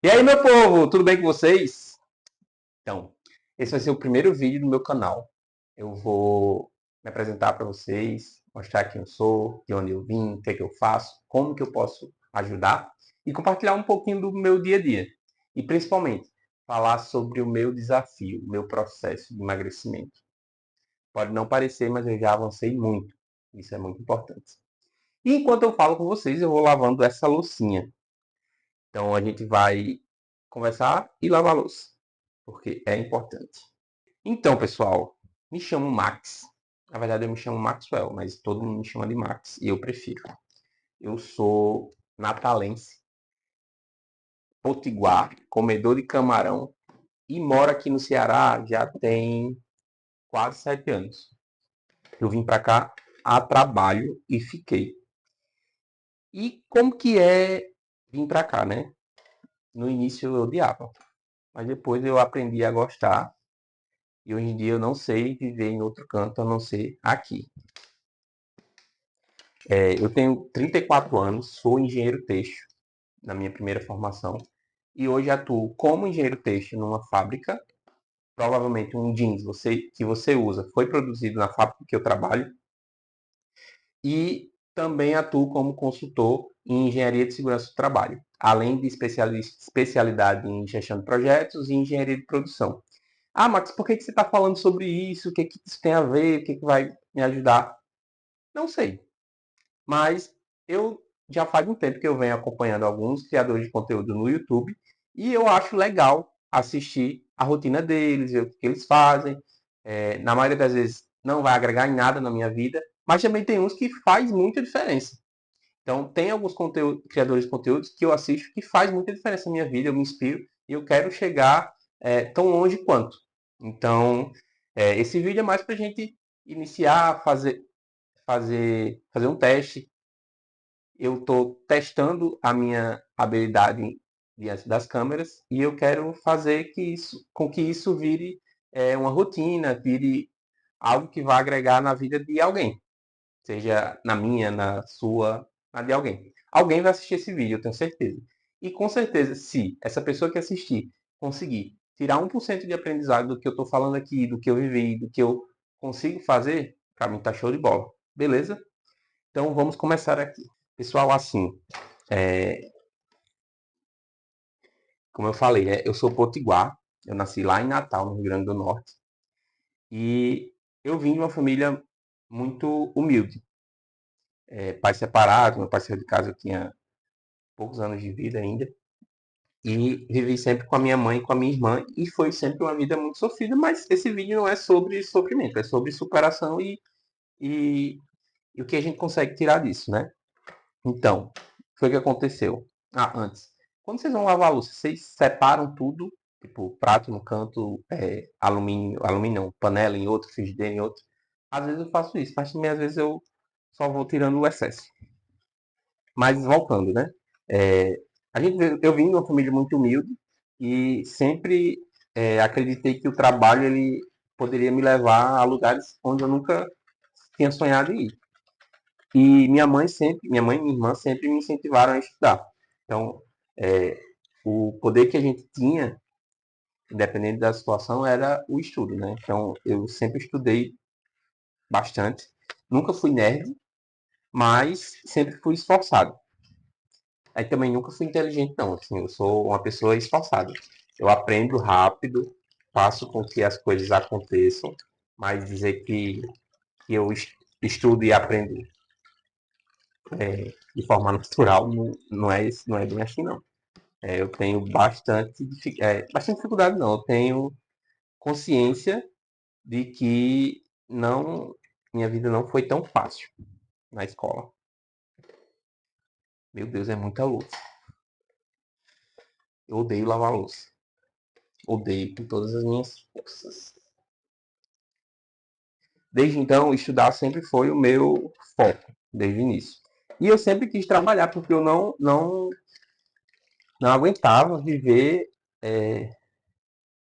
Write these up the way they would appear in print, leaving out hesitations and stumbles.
E aí, meu povo, tudo bem com vocês? Então, esse vai ser o primeiro vídeo do meu canal. Eu vou me apresentar para vocês, mostrar quem eu sou, de onde eu vim, o que é que eu faço, como que eu posso ajudar e compartilhar um pouquinho do meu dia a dia. E principalmente, falar sobre o meu desafio, o meu processo de emagrecimento. Pode não parecer, mas eu já avancei muito. Isso é muito importante. E enquanto eu falo com vocês, eu vou lavando essa loucinha. Então a gente vai conversar e lavar a louça, porque é importante. Então, pessoal, me chamo Max. Na verdade, eu me chamo Maxwell, mas todo mundo me chama de Max e eu prefiro. Eu sou natalense, potiguar, comedor de camarão e moro aqui no Ceará já tem quase 7 anos. Eu vim para cá a trabalho e fiquei. E como que é vir para cá, né? No início eu odiava, mas depois eu aprendi a gostar. E hoje em dia eu não sei viver em outro canto a não ser aqui. Eu tenho 34 anos, sou engenheiro têxtil na minha primeira formação. E hoje atuo como engenheiro têxtil numa fábrica. Provavelmente um jeans que você usa foi produzido na fábrica que eu trabalho. E também atuo como consultor em engenharia de segurança do trabalho, além de especialidade em gestão de projetos e engenharia de produção. Ah, Max, por que você está falando sobre isso? O que isso tem a ver? O que vai me ajudar? Não sei. Mas eu já faz um tempo que eu venho acompanhando alguns criadores de conteúdo no YouTube e eu acho legal assistir a rotina deles, ver o que eles fazem. Na maioria das vezes não vai agregar em nada na minha vida, mas também tem uns que faz muita diferença. Então, tem alguns criadores de conteúdos que eu assisto que faz muita diferença na minha vida, eu me inspiro e eu quero chegar tão longe quanto. Então, esse vídeo é mais para a gente iniciar, fazer um teste. Eu estou testando a minha habilidade diante das câmeras e eu quero fazer com que isso vire uma rotina, vire algo que vá agregar na vida de alguém, seja na minha, na sua, na de alguém. Alguém vai assistir esse vídeo, eu tenho certeza. E com certeza, se essa pessoa que assistir conseguir tirar 1% de aprendizado do que eu estou falando aqui, do que eu vivi, do que eu consigo fazer, para mim tá show de bola. Beleza? Então vamos começar aqui. Pessoal, assim, é, como eu falei, eu sou potiguar, eu nasci lá em Natal, no Rio Grande do Norte, e eu vim de uma família muito humilde. Pais separados, meu pai saiu de casa, eu tinha poucos anos de vida ainda, e vivi sempre com a minha mãe e com a minha irmã, e foi sempre uma vida muito sofrida, mas esse vídeo não é sobre sofrimento, é sobre superação e, e o que a gente consegue tirar disso, né? Então, foi o que aconteceu. Ah, antes. Quando vocês vão lavar a louça, vocês separam tudo, tipo, prato no canto, alumínio não, panela em outro, frigideira em outro. Às vezes eu faço isso, mas também às vezes eu só vou tirando o excesso. Mas voltando, né? É, eu vim de uma família muito humilde e sempre acreditei que o trabalho ele poderia me levar a lugares onde eu nunca tinha sonhado em ir. E minha mãe e minha irmã sempre me incentivaram a estudar. Então, é, o poder que a gente tinha, independente da situação, era o estudo, né? Então, eu sempre estudei bastante. Nunca fui nerd, mas sempre fui esforçado. Aí também nunca fui inteligente, não. Assim, eu sou uma pessoa esforçada. Eu aprendo rápido, faço com que as coisas aconteçam, mas dizer que eu estudo e aprendo de forma natural não é bem assim, não. Eu tenho bastante dificuldade, não. Eu tenho consciência de que minha vida não foi tão fácil na escola. Meu Deus, é muita louça. Eu odeio lavar louça. Odeio com todas as minhas forças. Desde então, estudar sempre foi o meu foco, desde o início. E eu sempre quis trabalhar, porque eu não aguentava viver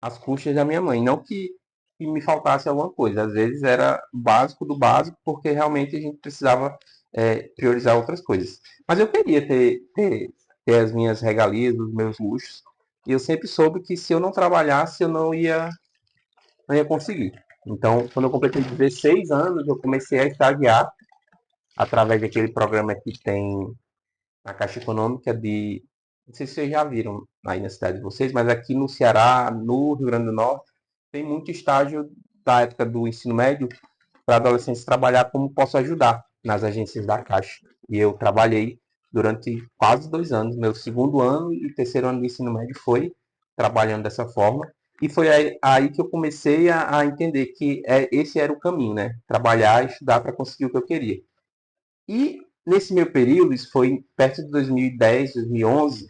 às custas da minha mãe. Não que me faltasse alguma coisa, às vezes era básico do básico, porque realmente a gente precisava priorizar outras coisas. Mas eu queria ter as minhas regalias, os meus luxos, E eu sempre soube que se eu não trabalhasse, eu não ia conseguir. Então, quando eu completei 16 anos, eu comecei a estagiar através daquele programa que tem na Caixa Econômica de. Não sei se vocês já viram aí na cidade de vocês, mas aqui no Ceará, no Rio Grande do Norte, tem muito estágio da época do ensino médio para adolescentes trabalhar como posso ajudar nas agências da Caixa. E eu trabalhei durante quase 2 anos. Meu segundo ano e terceiro ano do ensino médio foi trabalhando dessa forma. E foi aí que eu comecei a entender que esse era o caminho, né? Trabalhar e estudar para conseguir o que eu queria. E nesse meu período, isso foi perto de 2010, 2011,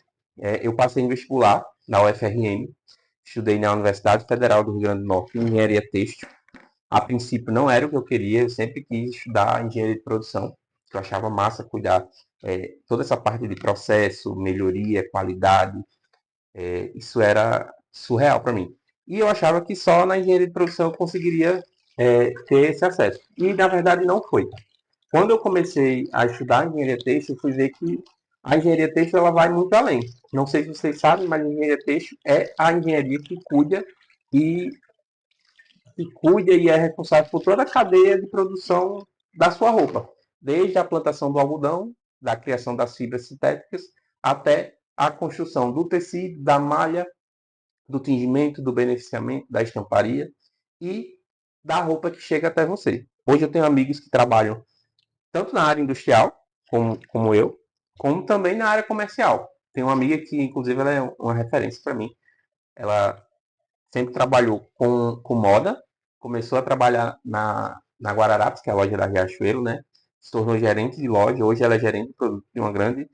eu passei em vestibular na UFRN, estudei na Universidade Federal do Rio Grande do Norte, em engenharia têxtil. A princípio não era o que eu queria, eu sempre quis estudar engenharia de produção, que eu achava massa cuidar toda essa parte de processo, melhoria, qualidade, isso era surreal para mim. E eu achava que só na engenharia de produção eu conseguiria ter esse acesso. E na verdade não foi. Quando eu comecei a estudar engenharia têxtil, eu fui ver que a engenharia têxtil ela vai muito além. Não sei se vocês sabem, mas a engenharia têxtil é a engenharia e, que cuida e é responsável por toda a cadeia de produção da sua roupa, desde a plantação do algodão, da criação das fibras sintéticas, até a construção do tecido, da malha, do tingimento, do beneficiamento, da estamparia e da roupa que chega até você. Hoje eu tenho amigos que trabalham tanto na área industrial, como eu, como também na área comercial. Tem uma amiga que, inclusive, ela é uma referência para mim. Ela sempre trabalhou com moda, começou a trabalhar na Guararapes, que é a loja da Riachuelo, né? Se tornou gerente de loja, hoje ela é gerente de produto de uma grande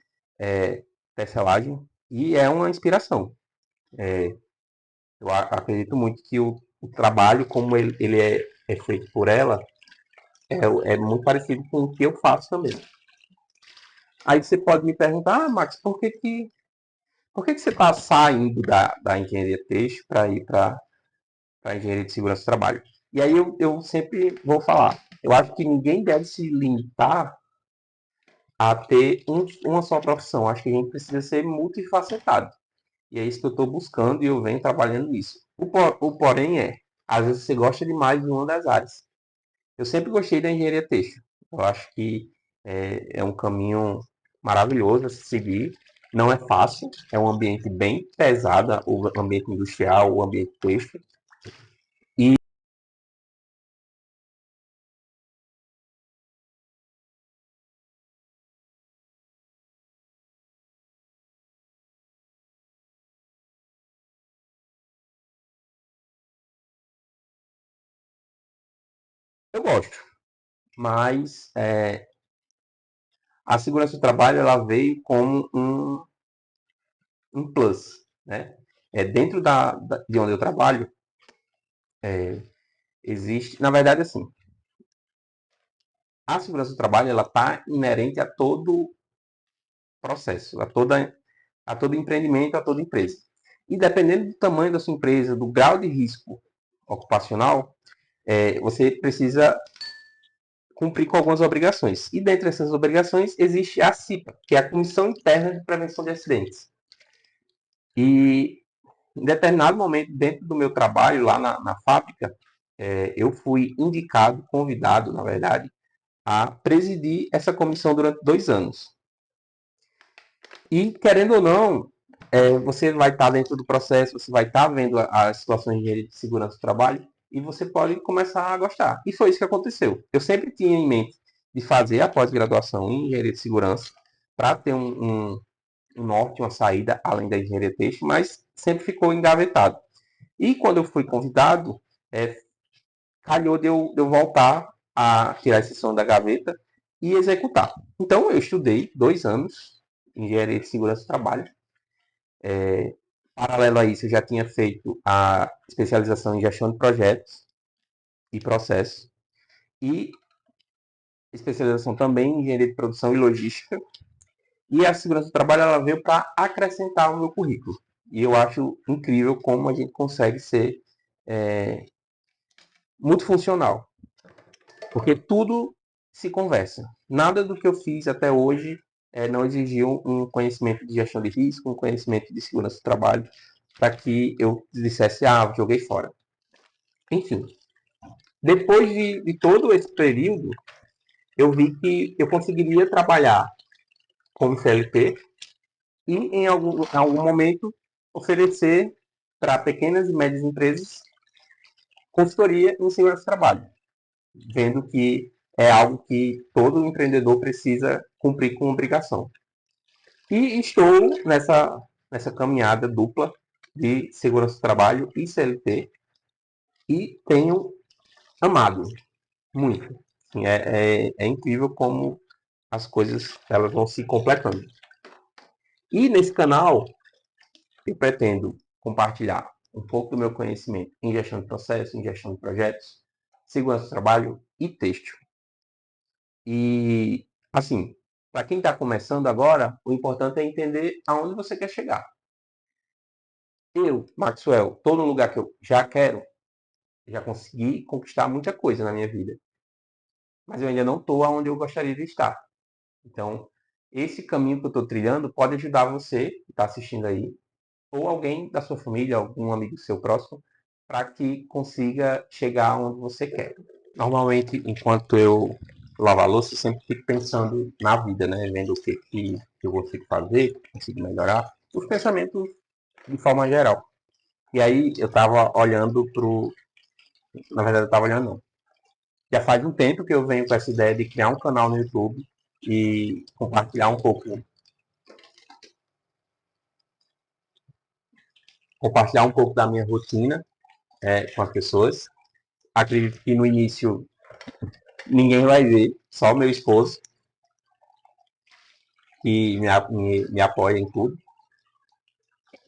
tecelagem e é uma inspiração. Eu acredito muito que o trabalho, como ele é feito por ela, é muito parecido com o que eu faço também. Aí você pode me perguntar, Max, por que você está saindo da engenharia têxtil para ir para a engenharia de segurança do trabalho? E aí eu sempre vou falar, eu acho que ninguém deve se limitar a ter uma só profissão. Acho que a gente precisa ser multifacetado. E é isso que eu estou buscando e eu venho trabalhando nisso. O porém às vezes você gosta demais de uma das áreas. Eu sempre gostei da engenharia têxtil. Eu acho que é um caminho maravilhoso a se seguir. Não é fácil, é um ambiente bem pesado, o ambiente industrial, o ambiente têxtil. E eu gosto, mas a segurança do trabalho ela veio como um plus, né? Dentro de onde eu trabalho, existe, na verdade, assim, a segurança do trabalho ela está inerente a todo processo, a todo empreendimento, a toda empresa. E dependendo do tamanho da sua empresa, do grau de risco ocupacional, você precisa cumprir com algumas obrigações. E dentre essas obrigações existe a CIPA, que é a Comissão Interna de Prevenção de Acidentes. E em determinado momento, dentro do meu trabalho lá na fábrica, eu fui indicado, convidado, na verdade, a presidir essa comissão durante 2 anos. E, querendo ou não, você vai estar dentro do processo, você vai estar vendo as situações de segurança do trabalho e você pode começar a gostar. E foi isso que aconteceu. Eu sempre tinha em mente de fazer a pós-graduação em engenharia de segurança para ter um norte, uma saída além da engenharia têxtil, mas sempre ficou engavetado. E quando eu fui convidado, calhou de eu voltar a tirar esse som da gaveta e executar. Então eu estudei 2 anos em engenharia de segurança do trabalho. Paralelo a isso, eu já tinha feito a especialização em gestão de projetos e processos e especialização também em engenharia de produção e logística. E a segurança do trabalho ela veio para acrescentar o meu currículo. E eu acho incrível como a gente consegue ser multifuncional, porque tudo se conversa. Nada do que eu fiz até hoje não exigiu um conhecimento de gestão de risco, um conhecimento de segurança do trabalho para que eu dissesse, joguei fora. Enfim, depois de todo esse período, eu vi que eu conseguiria trabalhar como CLT e, em algum momento, oferecer para pequenas e médias empresas consultoria em segurança do trabalho, vendo que é algo que todo empreendedor precisa cumprir com obrigação. E estou nessa caminhada dupla de segurança do trabalho e CLT e tenho amado muito. Assim, é incrível como as coisas elas vão se completando. E nesse canal eu pretendo compartilhar um pouco do meu conhecimento em gestão de processos, em gestão de projetos, segurança do trabalho e texto. E, assim, para quem está começando agora, o importante é entender aonde você quer chegar. Eu, Maxwell, estou no lugar que eu já quero, já consegui conquistar muita coisa na minha vida. Mas eu ainda não estou onde eu gostaria de estar. Então, esse caminho que eu estou trilhando pode ajudar você que está assistindo aí, ou alguém da sua família, algum amigo seu próximo, para que consiga chegar onde você quer. Normalmente, enquanto eu lavo a louça, eu sempre fico pensando na vida, né? Vendo o que eu consigo fazer, o que consigo melhorar, os pensamentos de forma geral. E aí eu estava olhando pro... Na verdade, eu estava olhando não. Já faz um tempo que eu venho com essa ideia de criar um canal no YouTube e compartilhar um pouco da minha rotina com as pessoas. Acredito que no início ninguém vai ver, só o meu esposo, que me apoia em tudo.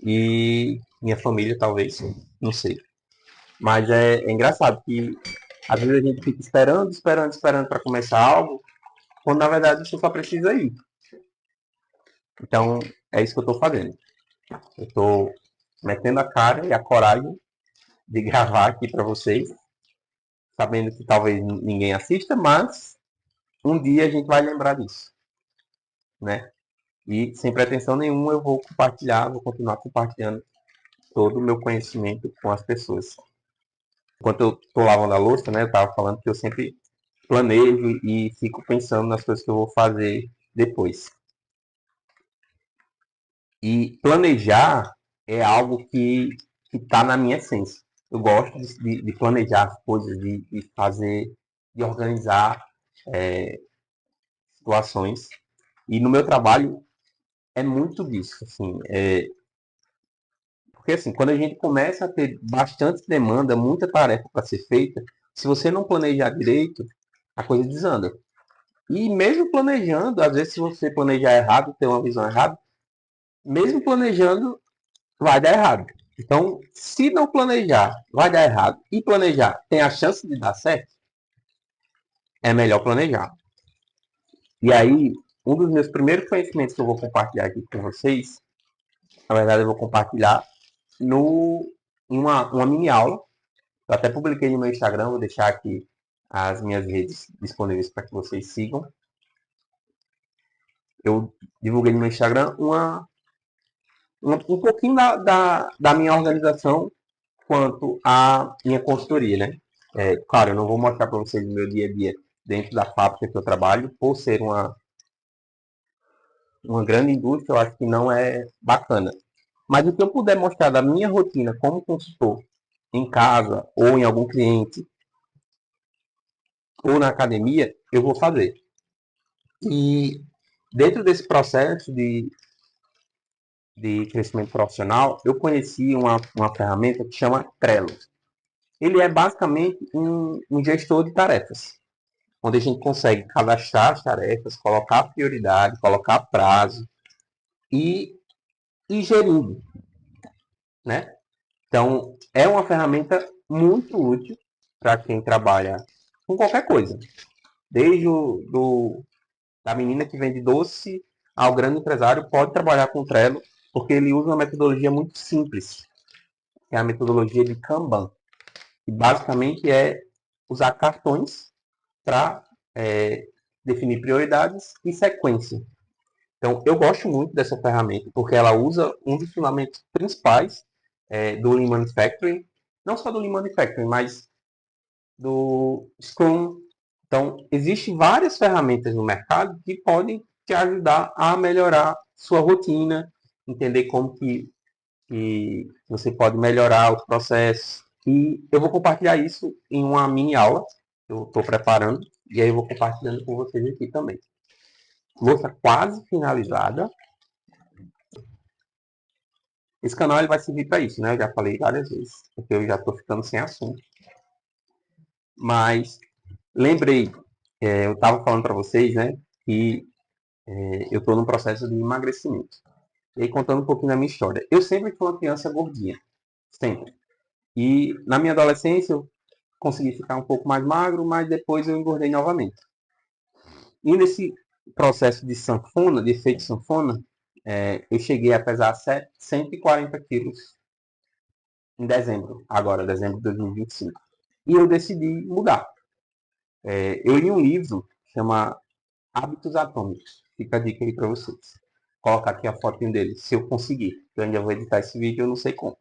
E minha família, talvez, não sei. Mas é engraçado que às vezes a gente fica esperando para começar algo, quando na verdade você só precisa ir. Então, é isso que eu estou fazendo. Eu estou metendo a cara e a coragem de gravar aqui para vocês, sabendo que talvez ninguém assista, mas um dia a gente vai lembrar disso, né? E sem pretensão nenhuma eu vou continuar compartilhando todo o meu conhecimento com as pessoas. Enquanto eu estou lavando a louça, né, eu estava falando que eu sempre planejo e fico pensando nas coisas que eu vou fazer depois. E planejar é algo que está na minha essência. Eu gosto de planejar as coisas, de fazer, de organizar situações. E no meu trabalho é muito disso. Assim, porque assim, quando a gente começa a ter bastante demanda, muita tarefa para ser feita, se você não planejar direito, a coisa desanda. E mesmo planejando, às vezes se você planejar errado, ter uma visão errada, mesmo planejando, vai dar errado. Então, se não planejar, vai dar errado, e planejar tem a chance de dar certo, é melhor planejar. E aí, um dos meus primeiros conhecimentos que eu vou compartilhar aqui com vocês, na verdade eu vou compartilhar em uma mini aula. Eu até publiquei no meu Instagram, vou deixar aqui as minhas redes disponíveis para que vocês sigam. Eu divulguei no meu Instagram um pouquinho da minha organização quanto à minha consultoria, né? Claro, eu não vou mostrar para vocês o meu dia a dia dentro da fábrica que eu trabalho, por ser uma grande indústria, eu acho que não é bacana. Mas o que eu puder mostrar da minha rotina como consultor, em casa, ou em algum cliente, ou na academia, eu vou fazer. E dentro desse processo de crescimento profissional, eu conheci uma ferramenta que chama Trello. Ele é basicamente um gestor de tarefas, onde a gente consegue cadastrar as tarefas, colocar prioridade, colocar prazo e ir gerindo, né? Então, é uma ferramenta muito útil para quem trabalha com qualquer coisa, desde da menina que vende doce ao grande empresário pode trabalhar com Trello, porque ele usa uma metodologia muito simples, que é a metodologia de Kanban, que basicamente é usar cartões para definir prioridades e sequência. Então, eu gosto muito dessa ferramenta, porque ela usa um dos fundamentos principais do Lean Manufacturing, não só do Lean Manufacturing, mas do Scrum. Então, existem várias ferramentas no mercado que podem te ajudar a melhorar sua rotina, entender como que você pode melhorar os processos. E eu vou compartilhar isso em uma mini aula que eu estou preparando, e aí eu vou compartilhando com vocês aqui também. Louça quase finalizada. Esse canal ele vai servir para isso, né? Eu já falei várias vezes, porque eu já estou ficando sem assunto. Mas lembrei, eu estava falando para vocês, né, que eu estou num processo de emagrecimento. E aí, contando um pouquinho da minha história. Eu sempre fui uma criança gordinha, sempre. E na minha adolescência eu consegui ficar um pouco mais magro, mas depois eu engordei novamente. E nesse processo de sanfona, de efeito sanfona, eu cheguei a pesar 140 quilos em dezembro, agora, dezembro de 2025. E eu decidi mudar. Eu li um livro que chama Hábitos Atômicos. Fica a dica aí para vocês. Vou colocar aqui a fotinho dele, se eu conseguir. Eu ainda vou editar esse vídeo, eu não sei como.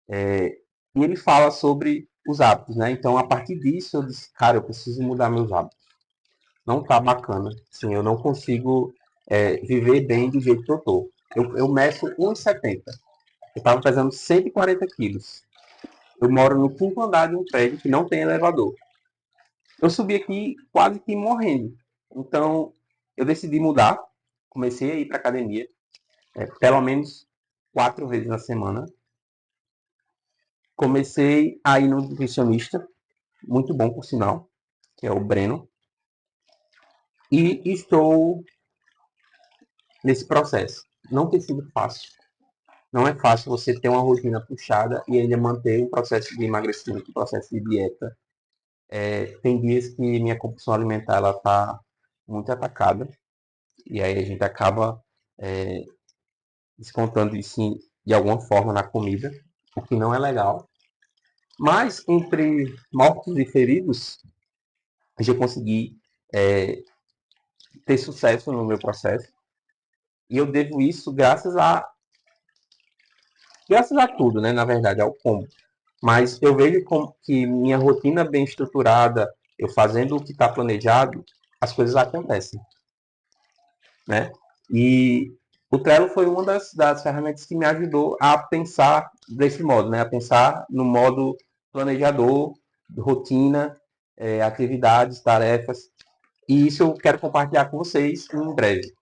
E ele fala sobre os hábitos, né? Então, a partir disso, eu disse, cara, eu preciso mudar meus hábitos. Não tá bacana. Sim, eu não consigo viver bem do jeito que eu tô. Eu meço 1,70. Eu estava pesando 140 quilos. Eu moro no quinto andar de um prédio que não tem elevador. Eu subi aqui quase que morrendo. Então, eu decidi mudar. Comecei a ir para academia, pelo menos 4 vezes na semana. Comecei a ir no nutricionista, muito bom por sinal, que é o Breno. E estou nesse processo. Não tem sido fácil. Não é fácil você ter uma rotina puxada e ainda manter um processo de emagrecimento, um processo de dieta. Tem dias que minha compulsão alimentar está muito atacada e aí a gente acaba descontando isso de alguma forma na comida, o que não é legal. Mas entre mortos e feridos, eu já consegui ter sucesso no meu processo. E eu devo isso graças a tudo, né? Na verdade, ao combo. Mas eu vejo que minha rotina bem estruturada, eu fazendo o que está planejado, as coisas acontecem, né? E o Trello foi uma das ferramentas que me ajudou a pensar desse modo, né? A pensar no modo planejador, rotina, atividades, tarefas. E isso eu quero compartilhar com vocês em breve.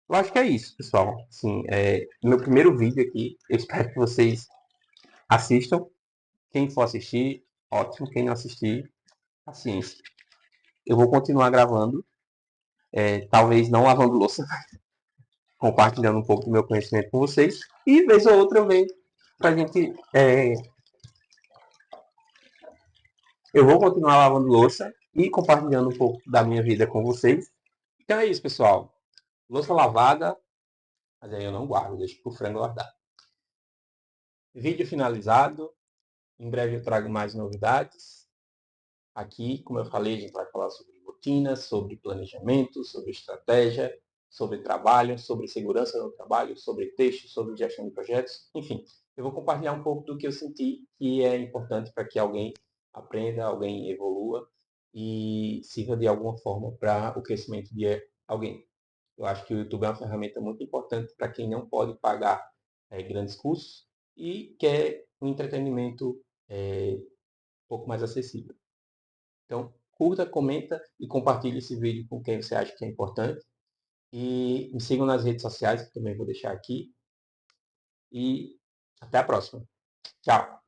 Eu acho que é isso, pessoal. Assim, meu primeiro vídeo aqui. Eu espero que vocês assistam. Quem for assistir, ótimo. Quem não assistir, paciência. Eu vou continuar gravando. Talvez não lavando louça, compartilhando um pouco do meu conhecimento com vocês. E vez ou outra eu venho pra gente. Eu vou continuar lavando louça e compartilhando um pouco da minha vida com vocês. Então é isso, pessoal. Louça lavada, mas aí eu não guardo, deixo pro frango guardar. Vídeo finalizado. Em breve eu trago mais novidades. Aqui, como eu falei, a gente vai falar sobre rotinas, sobre planejamento, sobre estratégia, sobre trabalho, sobre segurança no trabalho, sobre texto, sobre gestão de projetos, enfim. Eu vou compartilhar um pouco do que eu senti que é importante para que alguém aprenda, alguém evolua e sirva de alguma forma para o crescimento de alguém. Eu acho que o YouTube é uma ferramenta muito importante para quem não pode pagar grandes cursos e quer um entretenimento um pouco mais acessível. Então, curta, comenta e compartilhe esse vídeo com quem você acha que é importante. E me sigam nas redes sociais, que também vou deixar aqui. E até a próxima. Tchau!